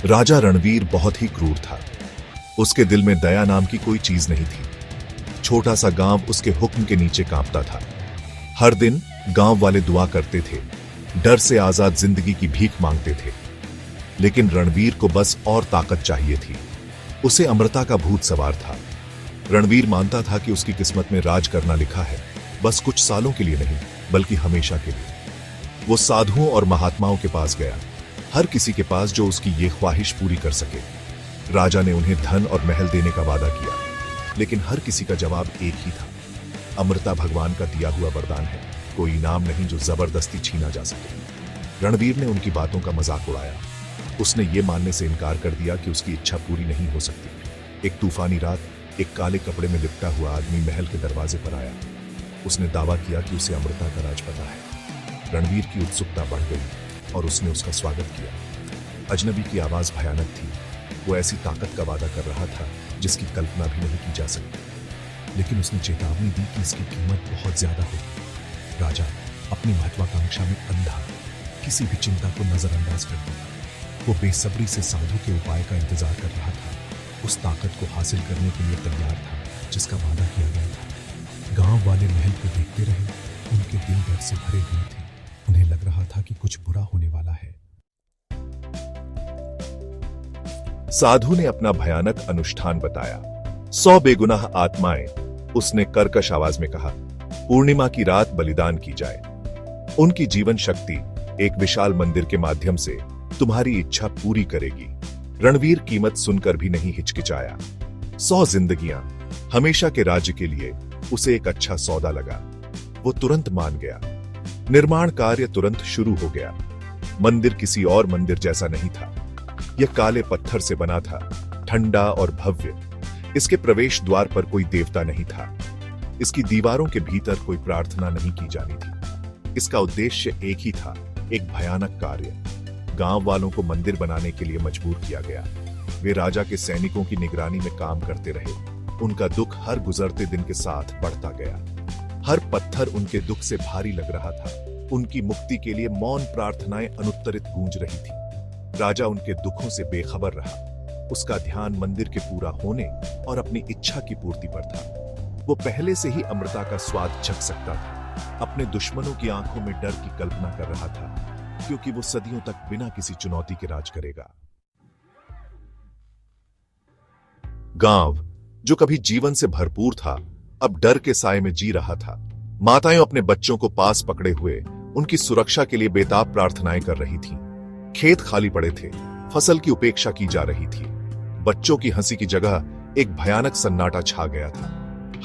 राजा रणवीर बहुत ही क्रूर था। उसके दिल में दया नाम की कोई चीज नहीं थी। छोटा सा गांव उसके हुक्म के नीचे कांपता था। हर दिन गांव वाले दुआ करते थे, डर से आजाद जिंदगी की भीख मांगते थे। लेकिन रणवीर को बस और ताकत चाहिए थी। उसे अमृता का भूत सवार था। रणवीर मानता था कि उसकी किस्मत में राज करना लिखा है, बस कुछ सालों के लिए नहीं बल्कि हमेशा के लिए। वो साधुओं और महात्माओं के पास गया, हर किसी के पास जो उसकी ये ख्वाहिश पूरी कर सके। राजा ने उन्हें धन और महल देने का वादा किया, लेकिन हर किसी का जवाब एक ही था, अमृता भगवान का दिया हुआ वरदान है, कोई इनाम नहीं जो जबरदस्ती छीना जा सके। रणवीर ने उनकी बातों का मजाक उड़ाया। उसने ये मानने से इनकार कर दिया कि उसकी इच्छा पूरी नहीं हो सकती। एक तूफानी रात एक काले कपड़े में लिपटा हुआ आदमी महल के दरवाजे पर आया। उसने दावा किया कि उसे अमृता का राज पता है। रणवीर की उत्सुकता बढ़ गई और उसने उसका स्वागत किया। अजनबी की आवाज भयानक थी। वो ऐसी ताकत का वादा कर रहा था जिसकी कल्पना भी नहीं की जा सकती। लेकिन उसने चेतावनी दी कि इसकी कीमत बहुत ज्यादा होगी। राजा अपनी महत्वाकांक्षा में अंधा किसी भी चिंता को नजरअंदाज कर दिया। वो बेसब्री से साधु के उपाय का इंतजार कर रहा था, उस ताकत को हासिल करने के लिए तैयार था जिसका वादा किया गया था। गांव वाले महल को देखते रहे, उनके दिल डर से भरे हुए थे। उन्हें लग रहा था कि कुछ बुरा होने वाला है। साधु ने अपना भयानक अनुष्ठान बताया। 100 बेगुनाह आत्माएं, उसने कर्कश आवाज में कहा, पूर्णिमा की रात बलिदान की जाए। उनकी जीवन शक्ति एक विशाल मंदिर के माध्यम से तुम्हारी इच्छा पूरी करेगी। रणवीर कीमत सुनकर भी नहीं हिचकिचाया। 100 जिंदगियां, हमेशा के राज्य के लिए उसे एक अच्छा सौदा लगा। वो तुरंत मान गया। निर्माण कार्य तुरंत शुरू हो गया। मंदिर किसी और मंदिर जैसा नहीं था। यह काले पत्थर से बना था, ठंडा और भव्य। इसके प्रवेश द्वार पर कोई देवता नहीं था। इसकी दीवारों के भीतर कोई प्रार्थना नहीं की जानी थी। इसका उद्देश्य एक ही था, एक भयानक कार्य। गांव वालों को मंदिर बनाने के लिए मजबूर किया गया। वे राजा के सैनिकों की निगरानी में काम करते रहे। उनका दुख हर गुजरते दिन के साथ बढ़ता गया। हर पत्थर उनके दुख से भारी लग रहा था। उनकी मुक्ति के लिए मौन प्रार्थनाएं अनुत्तरित गूंज रही थी। राजा उनके दुखों से बेखबर रहा। उसका ध्यान मंदिर के पूरा होने और अपनी इच्छा की पूर्ति पर था। वो पहले से ही अमृता का स्वाद चख सकता था। अपने दुश्मनों की आंखों में डर की कल्पना कर रहा था, क्योंकि वो सदियों तक बिना किसी चुनौती के राज करेगा। गांव जो कभी जीवन से भरपूर था, अब डर के साए में जी रहा था। माताएं अपने बच्चों को पास पकड़े हुए उनकी सुरक्षा के लिए बेताब प्रार्थनाएं कर रही थीं। खेत खाली पड़े थे, फसल की उपेक्षा की जा रही थी। बच्चों की हंसी की जगह एक भयानक सन्नाटा छा गया था।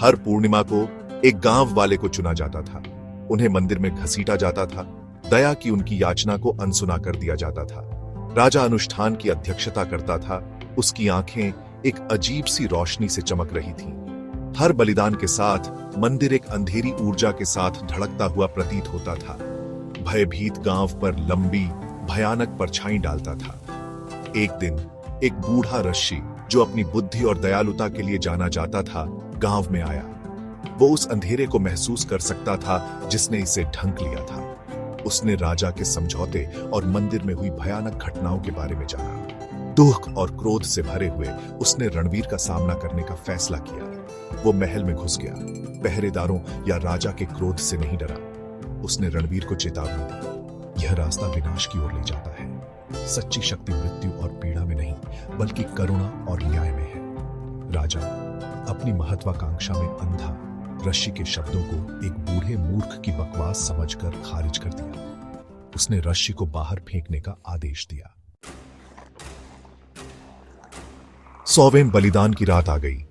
हर पूर्णिमा को एक गांव वाले को चुना जाता था। उन्हें मंदिर में घसीटा जाता था। दया की उनकी याचना को अनसुना कर दिया जाता था। राजा अनुष्ठान की अध्यक्षता करता था। उसकी आंखें एक अजीब सी रोशनी से चमक रही थीं। हर बलिदान के साथ मंदिर एक अंधेरी ऊर्जा के साथ धड़कता हुआ प्रतीत होता था। भयभीत गांव पर लंबी भयानक परछाई डालता था। एक दिन एक बूढ़ा ऋषि, जो अपनी बुद्धि और दयालुता के लिए जाना जाता था, गांव में आया। वो उस अंधेरे को महसूस कर सकता था जिसने इसे ढंक लिया था। उसने राजा के समझौते और मंदिर में हुई भयानक घटनाओं के बारे में जाना। दुख और क्रोध से भरे हुए उसने रणवीर का सामना करने का फैसला किया। वो महल में घुस गया। पहरेदारों या राजा के क्रोध से नहीं डरा। उसने रणवीर को चेतावनी दी, यह रास्ता विनाश की ओर ले जाता है। सच्ची शक्ति मृत्यु और पीड़ा में नहीं, बल्कि करुणा और न्याय में है। राजा अपनी महत्वाकांक्षा में अंधा ऋषि के शब्दों को एक बूढ़े मूर्ख की बकवास समझकर खारिज कर दिया। उसने ऋषि को बाहर फेंकने का आदेश दिया। 100वें बलिदान की रात आ गई।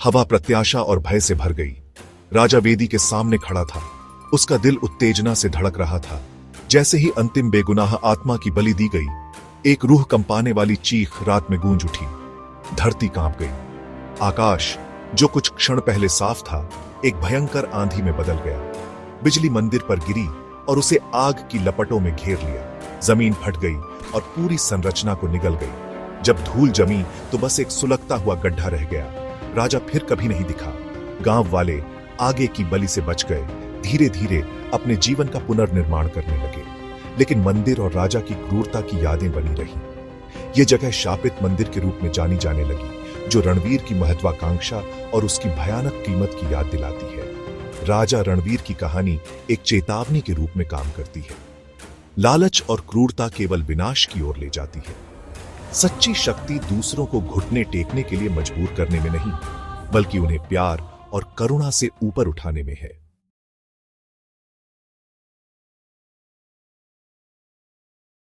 हवा प्रत्याशा और भय से भर गई। राजा वेदी के सामने खड़ा था। उसका दिल उत्तेजना से धड़क रहा था। जैसे ही अंतिम बेगुनाह आत्मा की बलि दी गई, एक रूह कंपाने वाली चीख रात में गूंज उठी। धरती कांप गई। आकाश, जो कुछ क्षण पहले साफ था, एक भयंकर आंधी में बदल गया। बिजली मंदिर पर गिरी और उसे आग की लपटों में घेर लिया। जमीन फट गई और पूरी संरचना को निगल गई। जब धूल जमी तो बस एक सुलगता हुआ गड्ढा रह गया। राजा फिर कभी नहीं दिखा। गांव वाले आगे की बलि से बच गए। धीरे धीरे अपने जीवन का पुनर्निर्माण करने लगे। लेकिन मंदिर और राजा की क्रूरता की यादें बनी रही। ये जगह शापित मंदिर के रूप में जानी जाने लगी, जो रणवीर की महत्वाकांक्षा और उसकी भयानक कीमत की याद दिलाती है। राजा रणवीर की कहानी एक चेतावनी के रूप में काम करती है। लालच और क्रूरता केवल विनाश की ओर ले जाती है। सच्ची शक्ति दूसरों को घुटने टेकने के लिए मजबूर करने में नहीं, बल्कि उन्हें प्यार और करुणा से ऊपर उठाने में है।